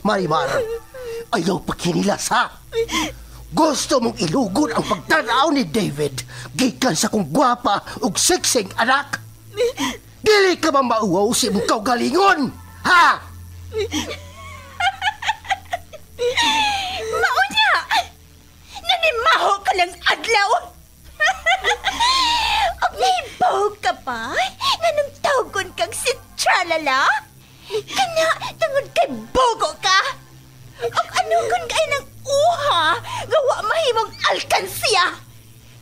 Marimar, ayaw pagkinilas ha. Gusto mong ilugod ang pagtanaw ni David gikan sa kong gwapa ug seksing anak. Dili ka ba mauwaw si mong kaugalingon, ha? Maunya! Nanimaho ka ng adlaw! Og nahibaw ka pa? Nanong tawgon kang si Tralala? Kana, tungod kay bogo ka? Og ano kung kay ng uha, gawa mahimong alkansiya?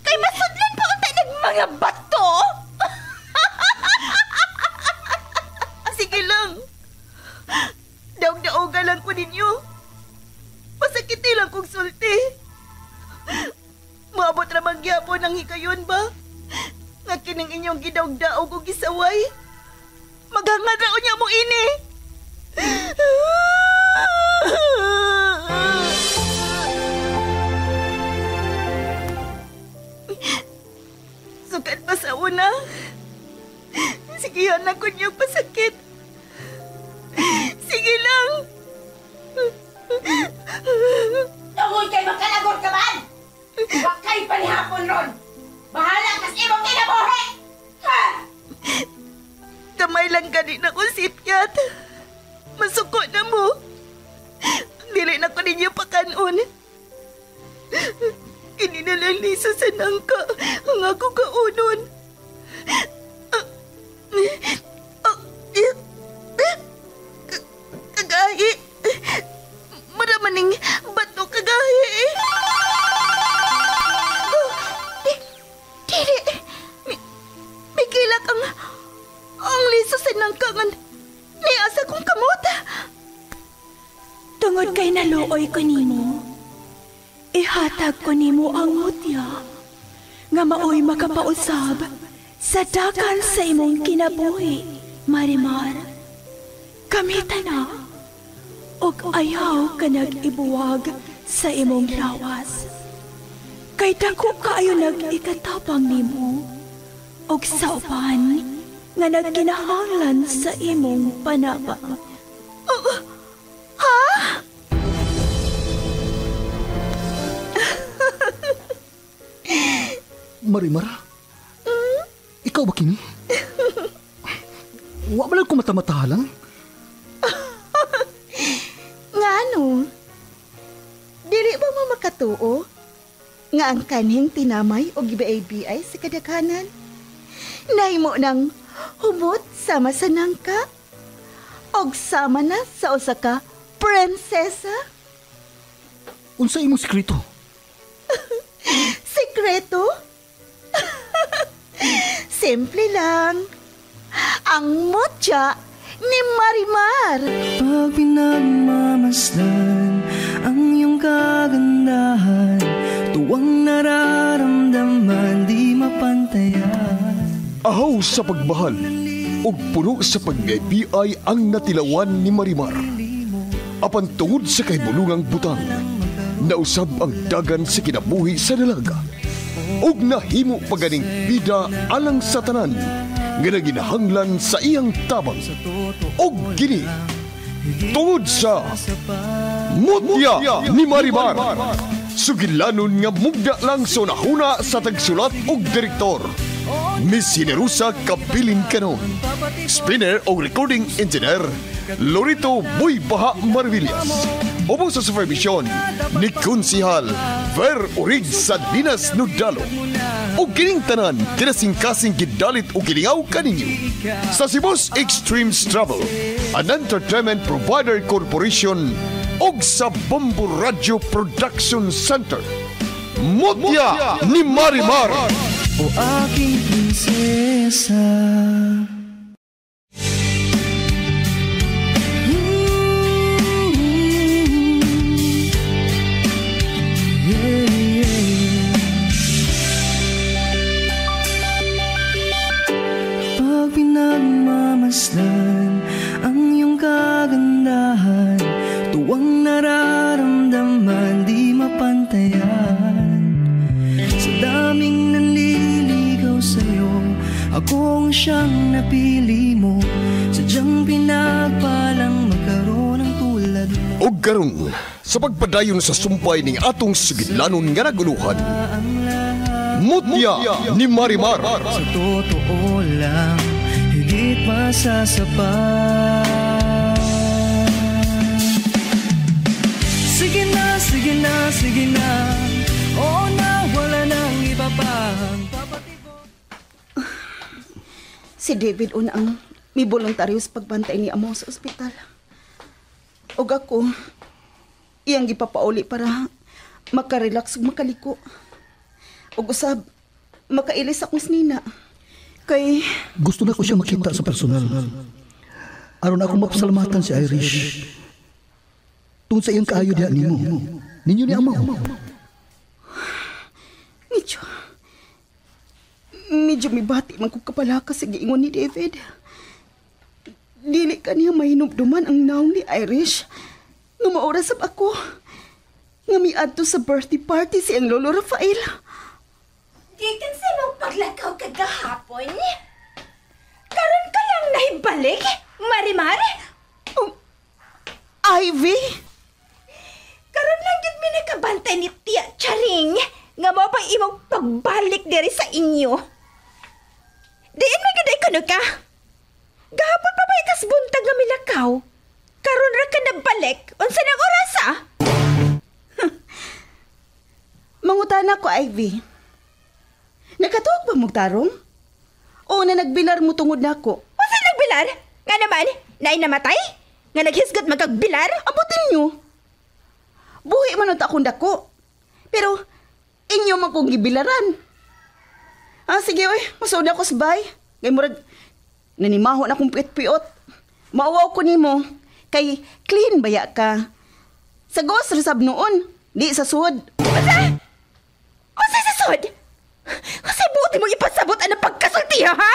Kay masudlan pa unta ng mga bato? Sige lang. Daog-daoga lang ko ninyo. Masakiti lang kong sulti. Maabot ramang gyapon ang hikayon ba? Nga kining inyong gidaog-daog o gisaway. Maghangad raon niya mo ini. Sukat pa sa una. Sigihan ako niyong pasakit. Sige lang. Tungod kay makalagor ka man! Huwag kayo palihapon ron! Bahala kas imong kinabuhi! Ha! Kamay lang gani na ko sipyat. Masuko na mo. Dili na ko ninyo pakanon. Kininalang liso sa nangka ang ako kaunon. Kagahi. Maramaning bato kagahi. Dili. May kilak ang liso sa nangkangan ni asa kong kamot. Tungod kay naluoy ko nimo, ihatag ko nimo ang mutya nga maoy makapausab sa dakan sa imong kinabuhi, Marimar. Kamita na, og ayaw ka nag-ibuwag sa imong lawas. Kay dako kaayo nag-ikatapang nimo, og sa upan nga nagkinahanglan sa imong panaba. Ha? Marimar? Ikaw ba kini? Wa ba lang ko mata-matahalang? Ngano? Dili ba mo makatuo? Nga ang kanhing tinamay o gibaay-biay sa kadaghanan? Nahimo ng humot sama sa nangka? Og sama na sa usa ka prinsesa? Unsa imong sekreto? Sekreto? Simple lang. Ang mutya ni Marimar. Pag pinagmamasdan ang iyong kagandahan, tuwang nararamdaman di mapantayan. Ahaw sa pagmahal ug puno sa pag-ibig ang natilawan ni Marimar. Apan tungod sa kahibulungang butang, nausab ang dagan sa kinabuhi sa dalaga. Ug nahimo paganing bida alang sa tanan nga naginahanglan sa iyang tabang. Og kini tungod sa mutya ni Marimar, sugilanon nga mugda lang sa nahuna sa tagsulat og direktor. Miss Generosa Kabilin Canon, spinner o recording engineer Lorito Boy Baha Marvillas. Opo sa supervision ni Konsihal Ver Urig sa Dinas Nudalo. O kining tanan, kinasing-kasing gidalit o gilingaw kaninyo sa Cebu's Extremes Travel, an entertainment provider corporation og sa Bombo Radio Production Center. Mutya ni Marimar. O aking prinsesa. Pag pinagmamasdan ang iyong kagandahan, tuwang nararamdaman di mapantayan. Sa daming nanliligaw sa'yo, akong siyang napili mo. Sadyang pinagpalang magkaroon ng tulad mo. ug karon sa pagpadayon sa sumpay ning atong sugidlanon nga naguluhan. Mutya ni Marimar. Sa totoo lang, higit masasapat. Sige na, sige na, sige na. Oo na, wala nang iba pang papatibok. Si David unang may voluntaryo sa pagbantay ni amo sa ospital. Og ako, iyang gipapauli para makarelax ug makaliko. Og usab, makailis akong snina. Kay... Gusto na ko siya makita sa personal. Aron ako mapasalamatan si Irish. Tungod sa iyang kaayo diha nimo. Ninyo ni amaw. Medyo may bati man kong kapalaka sa giingon ni David. Dili ka niya mahinumduman ang naong ni Irish. Nga maorasab ako. Nga miadto sa birthday party si ang Lolo Rafael. Gikan sa mong paglakaw kagahapon? Karon ka lang nahibalik, Marimar? Oh, Ivy? Karon lang gid mi nakabantay ni Tia Charing nga mao pang imong pagbalik diri sa inyo. Diin magiday kuno ka. Gahapon pa ba ikas buntag nga milakaw? Karon ra ka nabalik. Unsa nang oras ah? Mangutana ko, Ivy. Nakatuog ba mong tarong? O na nagbilar mo tungod na ako? Unsa nagbilar? Nga naman, naay namatay? Nga naghisgot magkagbilar? Abutin nyo. Buhi man akong dako. Pero, inyo man kong gibilaran. Sige, oy. Masod ako sa bay. Kay murag, nanimahon akong piot-piot. Mauwaw ko nimo. Kay, clean baya ka. Sa gos, resab noon. Di sa sud. Unsa sa sud? Kasi buti mo ipasabot ang pagkasulti, ha?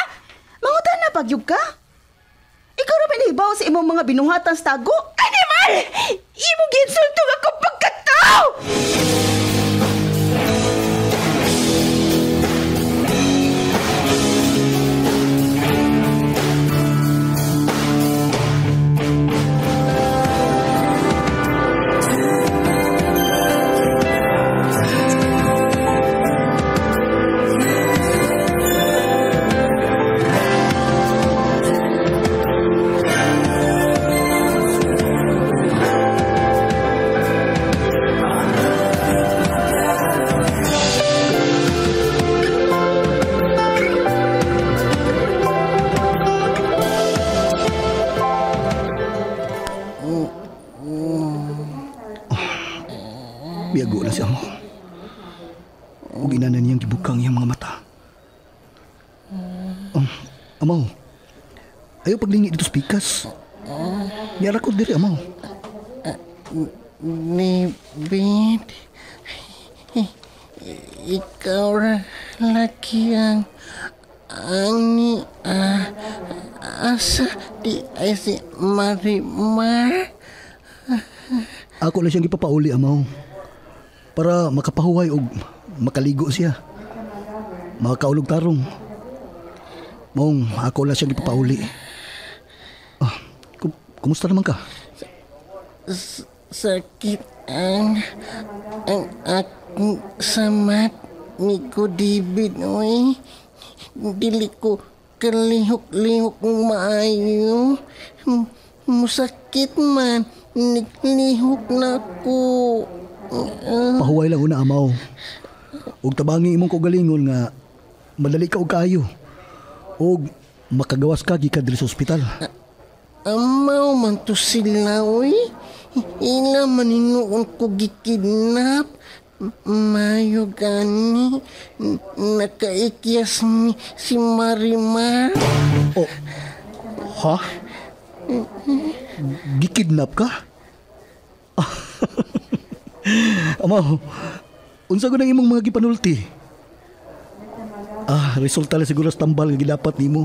Mangutan na pagyug ka. Ikaw rin pinihibaw sa imong mga binuhatan sa tago. Animal! Imo ginsultong ako pagkatao! Biyago na si amo. Ug ina na niyang gibukang iyang mga mata. Amaw, ayaw paglingi dito sa pikas. Yara ko diri, amaw. David, ikaw laki ang ni asa di ay si Marimar. Ako lang siyang ipapauli, amaw. Para makapahuway o makaligo siya. Makakaulog tarong. Mong, ako lang siyang ipapauli. Kumusta naman ka? Sakit ang akong samat ni ko David, oy. Dili ko kalihok-lihok maayo. Musakit man, niglihok na ko. Pahuway lang una, amaw. Ug tabangi imong kaugalingon nga madali ka og kayo. Ug makagawas ka gikan diri sa ospital. Amaw man to sila, oy. Ila maninuon ko gikidnap. Mayo gani nakaikyas ni si Marimar. Oh. Ha? Gikidnap ka? Amaw, unsa ko nang imong mga gipanulti? Resulta lang siguro sa tambal nga gidapat nimo.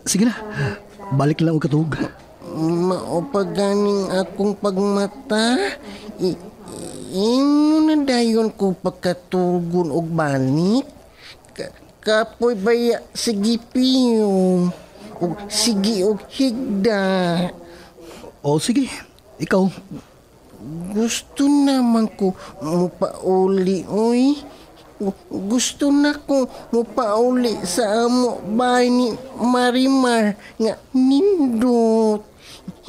Sige na, balik lang og katug. Mao pa ganing akong pagmata. Ino na dayon ko pagkatugon og balik. Kapoy baya sige piyo. Og sige og higda. O sige, Ikaw, Gusto naman ko mupauli, oy. Gusto na ko mupauli sa amo bahay ni Marimar nga nindot.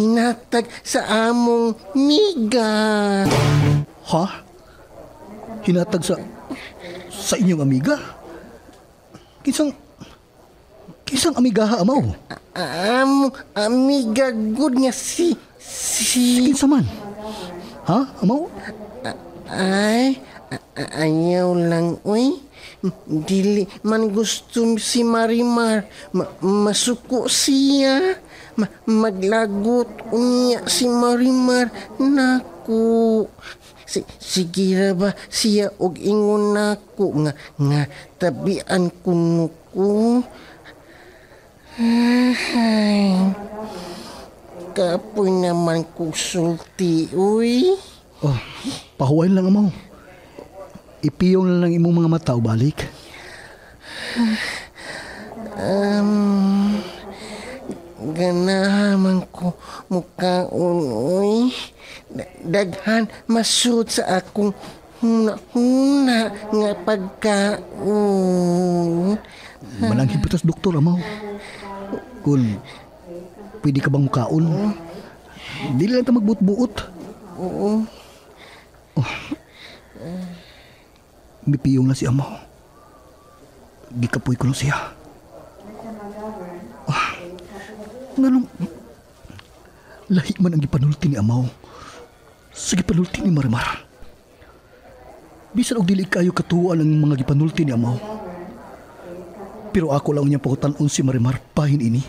Hinatag sa among miga. ha? Hinatag sa inyong amiga? Kisang amiga ha, amaw? Amo amiga good nga si Kinsa man? Ha, amaw? Ay, ayaw lang, uy. Dili man gusto si Marimar. Masuko siya. Maglagot unya si Marimar. Naku. Sige ra ba siya og ingon nako nga tabian kuno ko. Ay. Kapoy naman ko sulti, uy. Oh, pahuwain lang, amaw. Ipiyong na lang imong mga mata o balik. Ganahan ko mukhaon, uy. Daghan masud sa akong huna nga pagkaon. Mananghid pa tas doktor, amaw. Kung pwede ka bang mukaon? Dili lang ta magbuot-buot. Oo. Mipiyong na si amaw. Gikapoy ko lang siya. Nganong lahi man ang gipanulti ni amaw sa gipanulti ni Marimar. Bisan og dili kayo katuan ang mga gipanulti ni amaw. Pero ako lang niya pakutan-on si Marimar pahin ini.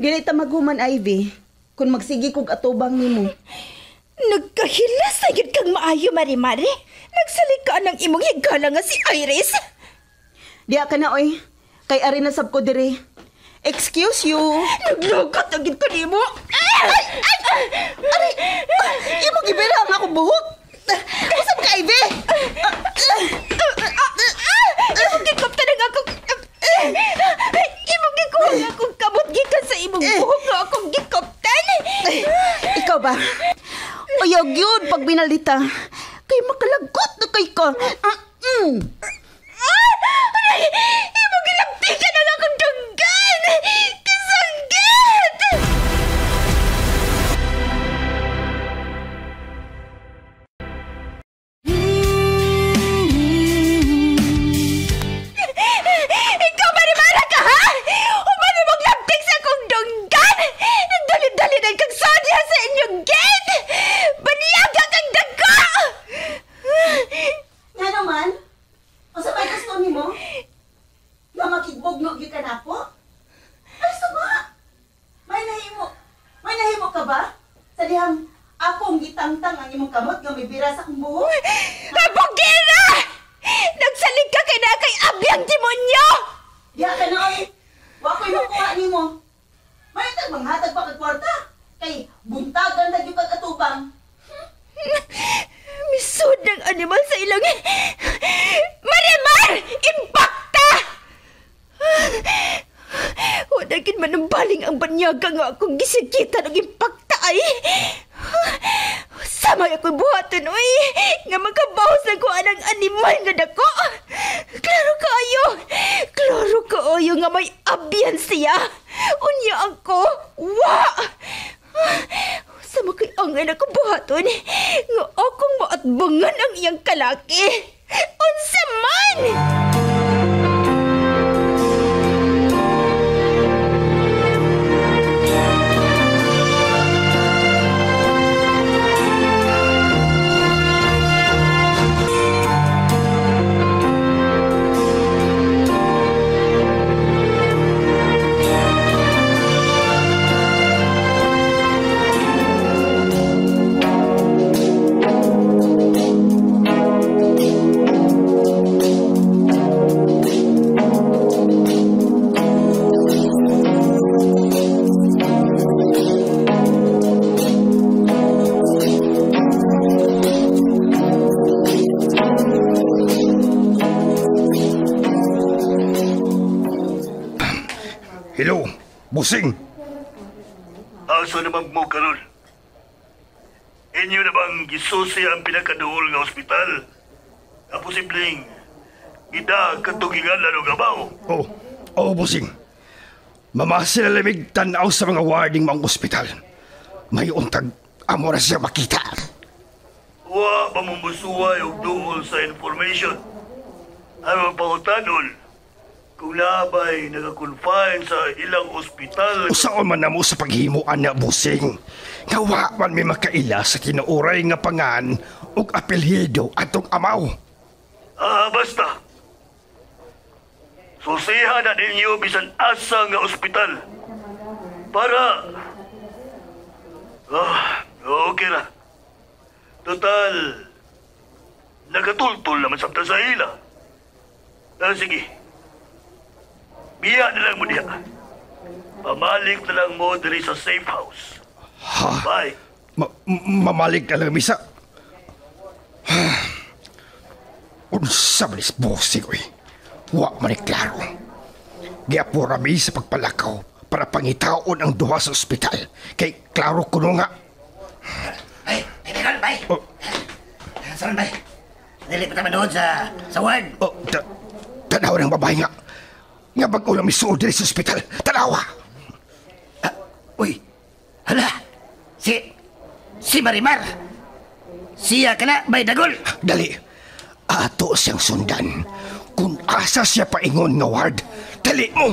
Dili ta maghuman, Ivy. Kung magsigi kog atubang nimo. Nagkahilas na yun kang maayo, Marimar. Nagsalika ng imong higala nga si Iris. Diya ka na, oy. Kay ari na sab ko dire. Excuse you. Naglagat na yun ka nimo. Ari! Imo gibira ang ako buhok. Usap ka, Ivy! Imong gikopta na nga akong... Imong gikuha nga akong kamot gikan sa imong buhok nga akong gikoptan. Ikaw ba? Uyog yun pag binalita. Kay makalagot na kay ka. Imong gilagtikan na nga akong danggan. Kasanggit! Ikaw, Marimara ka, ha? Umani mong labting sa akong dunggan! Nagdali-dali na kang sodya sa inyong gate! Baniyaga kang daga! Nga naman? O sa may gusto nimo? Nga makigbogno gyud ka na po? Ay, sama! May nahimo ka ba? Sa dihang akong gitangtang ang imong kamot nga may bira sa akong buhok? Abogera! Nagsalig ka kay na kay Abyang Demonyo! Diya ka na, oy. Wa ko'y makuha nimo. May manghatag pa kag kwarta. Kay buntagan na gyud kag atubang. Misud ng animal sa ilang... Marimar! Impakta! Wadagin man ang baling ang banyaga nga akong gisikita ng impakta ay... Samay ako'y buhaton, uy! Nga magkabahos na ko anang animal nga dako! Klaro kaayo nga may abyan siya! Unya ako! Wa! Sama kay angay na kabuhaton nga akong maatbangan ang iyang kalaki! Unsa man! Busing! Asa naman mo karon? Inyo na bang gisusi ang pinakaduol nga ospital? Na posibleng ida katugingan lalo gabaw? Oo, Busing. Mamasil na lamig tanaw sa mga warding mga ospital. May untag amo na siya makita. Wa ba mong musuway og duol sa information? Ano ang pangutanon? Kung labay naka-confine sa ilang ospital... Usaon man na mo sa paghimuan na, Busing. Ngawa man may makaila sa kinuuray nga pangan ug apelyido atong amaw. Basta. Susihan na ninyo bisan asa nga ospital. Para... okay na. Total, nagatultol naman samtang sa ila. Sige. Biya na lang mo diha. Pamalik na lang mo diri sa safe house. Ha? Bye. Mamalik na lang, Misa. Unsa manis Busing, oy. Wa man klaro. Giapura mi sa pagpalakaw para pangitaon ang duha sa ospital. Kay klaro kuno nga. Ay, tinagal, bay. Saan, bay? Dili pa naman doon sa ward. Tanaw ng babae nga. Nga bago na misuod diri sa ospital. Tanawa. Uy, hala. Si Marimar. Siya ka na, bay dagol. Dali. Ato siyang sundan. Kung asa siya paingon nga ward. Dali mo.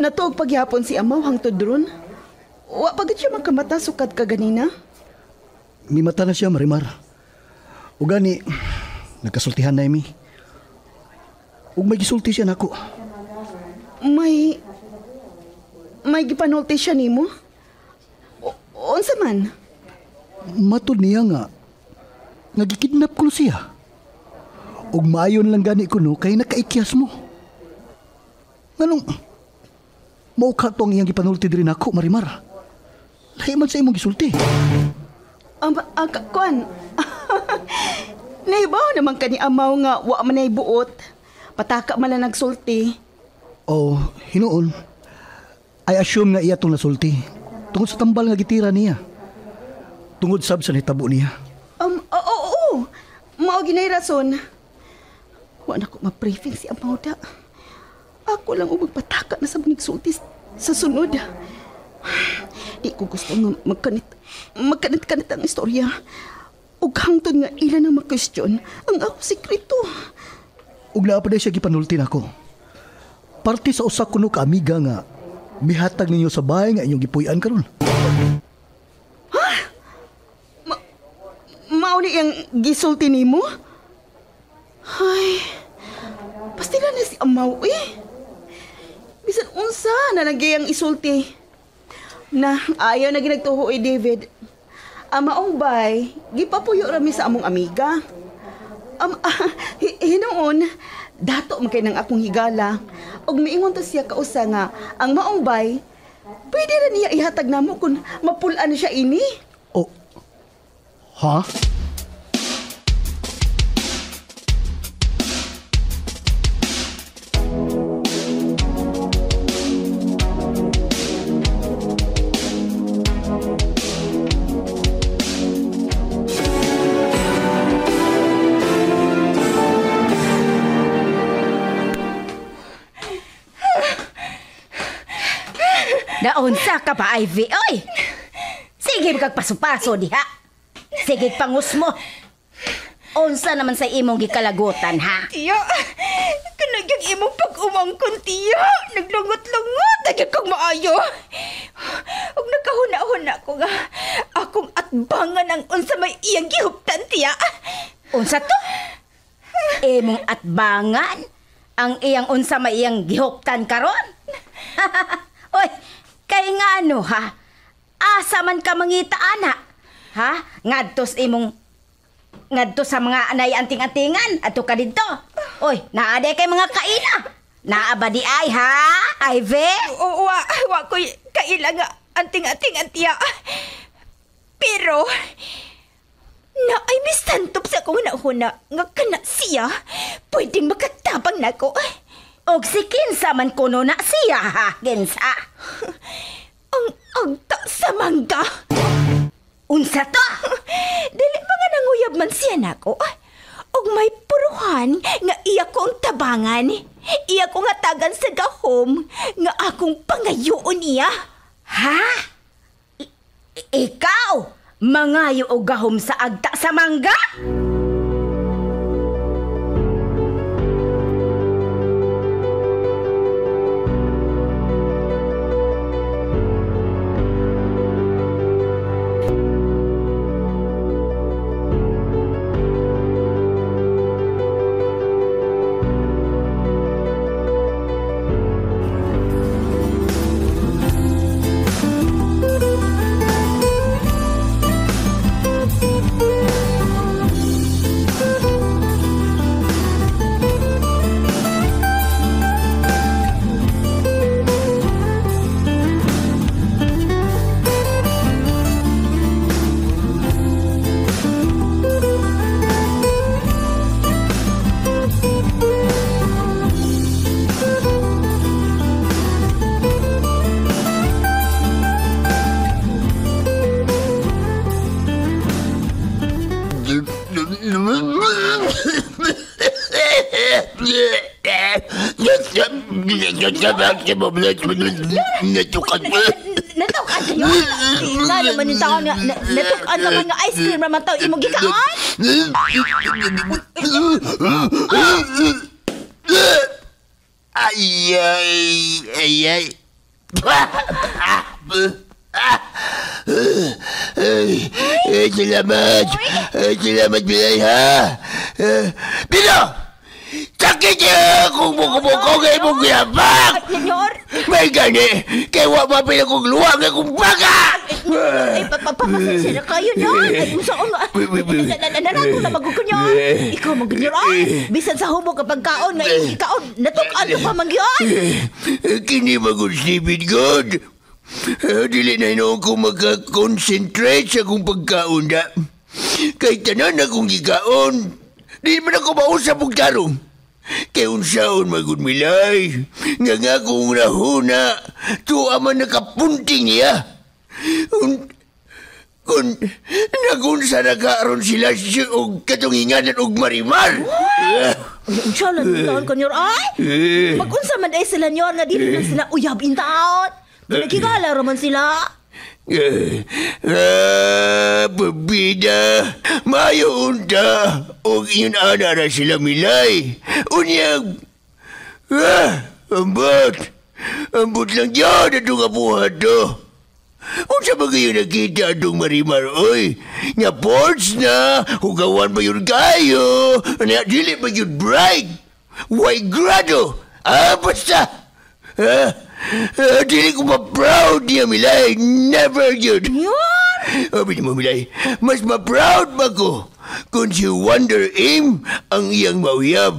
Natuog pagyapon si amaw hangtod ron. Wa pagid siya magkamata sukad ka ganina. May mata na siya, Marimar. O gani, nagkasultihan na imi. Ug may gisulti siya nako. May gipanulti siya nimo? Unsa man? Matod niya nga gikidnap ko siya. Ug maayon lang gani kuno kay nakaikyas mo. Nganong mao ka tong iyang gipanulti diri nako, Marimar. Lahi man sa imong gisulti. Kuan. Nahibaw naman ka ni amaw nga wa man ay buot. Pataka man na nagsulti. Oh, hinuon. I assume nga iya tong nasulti. Tungod sa tambal nga gitira niya. Tungod sab sa nitabo niya. Oo. Mao ginay rason. Wa na ko ma-briefing si amaw da. Ako lang magpataka na sa nagsulti sa sunod. Di ko gusto nga magkanit ang istorya. Ug hangtod nga ilan ang mag-question ang ako sikreto. Ug naa pa day siya gipanulti nako. Parte sa usa kuno ka amiga nga mihatag ninyo sa bahay nga inyong gipuy-an karon. Ha? Mao ni ang gisulti nimo? Ay. Pastila na si amaw bisan unsa na nagyayang isulti. Na ayaw na ginagtuho David. Amaong bay, gipapuyo rami sa among amiga. Hinoon, dato man kay nang akong higala. Og miingon ta siya kausa nga ang maong bay, pwede ra niya ihatag namo kung mapulaan siya ini. Oh. Ha? Naunsa ka pa, Ivy? Oy! Sige magpaso-paso diha. Sige pangus mo. Unsa naman sa imong gikalagutan, ha? Tiyo, kanag yung imong pag-umangkon, tiyo. Naglungot-lungot, nagyan kong maayo. Ug nakahuna-huna ko nga, akong atbangan ang unsa may iyang gihuptan, tiya. Unsa to? Imong atbangan? Ang iyang unsa may iyang gihuptan karon? Oy, kay nga ano, ha? Asa man ka mangita, ana? Ha? Ngadtos imong ngadto sa mga anay anting-antingan ato ka dito. Oy, naade kay mga kaila. Naaba di ay ha, Ivy? Wa ko'y kaila nga anting-anting antiya. Pero, na ay mistantop sa akong nahuna nga kana siya, pwedeng makatabang na ko. Og si kinsa man kuno na siya ha, kinsa? Ang agta sa mangga. Unsa to? Dili pa nga nanguyab man siya nako. Og may puruhan nga iya ko ang tabangan. Iya ko nga tagan sa gahom nga akong pangayoon niya. Ha? Ikaw? Mangayo og gahom sa agta sa mangga? Natukan kayo? Nga naman yung taon nga, natukan naman nga ice cream naman taon imong gikaan? Ay. Salamat bilay ha. Pino! Sakit niya kung buko-buko kayo mong giyabak! Senyor! May gani! Kaya wak mapila kong luwag akong baka! Ay, papasensya na kayo niya! Ay, saan nga? Nanako na magugko niya! Ikaw mag-senyor ay! Bisan sa humog kapag kaon nga ikaon, natukan ka pa mag-yan! Kini magod Stephen God! Dili na inoon ko makakonsentrate sa akong pagkaon da. Kahit tanan akong gikaon, di man ako mausap og tarong. Kay unsaon magud milay, nga kung nahuna, tuwa man nakapunting niya. Kung nagunsa na kaaron sila og katunginganan og marimar. Unsa lang yung taon ko niyor ay? Mag-unsa man ay sila niyor nga dili lang sila uyab in taon. Nagkigala raman sila. Pabida, mayo unta, og yun ana na sila milay. Unyag, ambot lang dyan atong apuhan to. Unsa ba kayo nakita atong marimar, oy? Nga ports na, hugawan ba yun kayo? Nga dili ba yun bright? Why grado? Basta, dili ko ma-proud niya, Milay. Never yun. Yun? Abi mo, Milay, mas ma-proud ba ko kung si Wonder Aim ang iyang mauyab.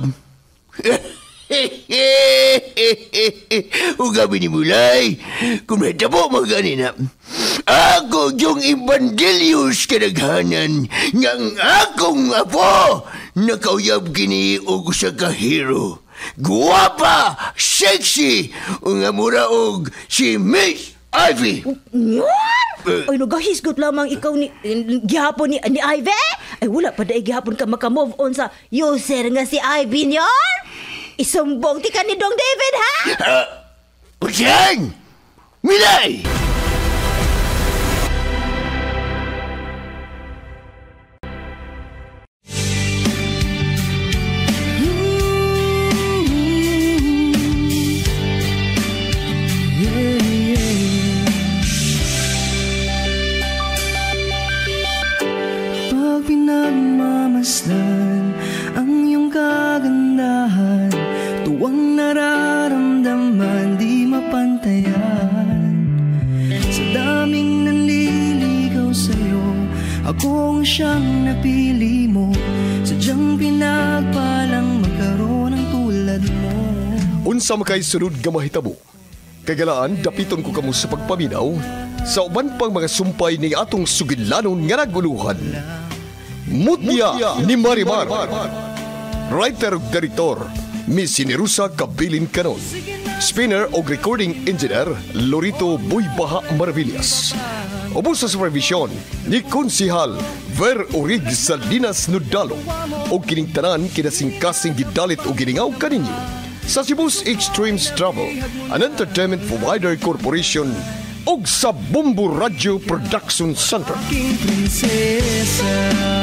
Ugabi ni Mulay, kung natabo maganin na, ako yung Evangelius kadaghanan ng akong apo nakauyab kini og sa kahiro. Guwapa, sexy, nga muraog si Miss Ivy. Yun? Ay, nagahisgot lamang ikaw ni gihapon ni Ivy? Ay, wala pa dahil gihapon ka maka-move on sa user nga si Ivy niyon? Isumbong ti ka ni Dong David, ha? Usiyan! Milay! Pinagmamasdan ang iyong kagandahan, tuwang nararamdaman di mapantayan. Akong siyang napili mo, sadyang pinagpalang magkaroon ng tulad mo. Unsa makay sunod nga mahitabo? Kagalaan, dapiton ko kamo sa pagpaminaw sa uban pang mga sumpay ni atong sugilanon nga naguluhan. Mutya ni Marimar. Writer ug director, Miss Sinerusa Kabilin Canon. Spinner o recording engineer, Lorito Buybaha Maravillas. Ubos sa supervision ni Konsihal Ver Orig Salinas Nudalo o kining tanan kinasingkasing gidalit o giningaw kaninyo sa Cebu's Extremes Travel, an entertainment provider corporation og sa Bombo Radio Production Center. King Prinsesa.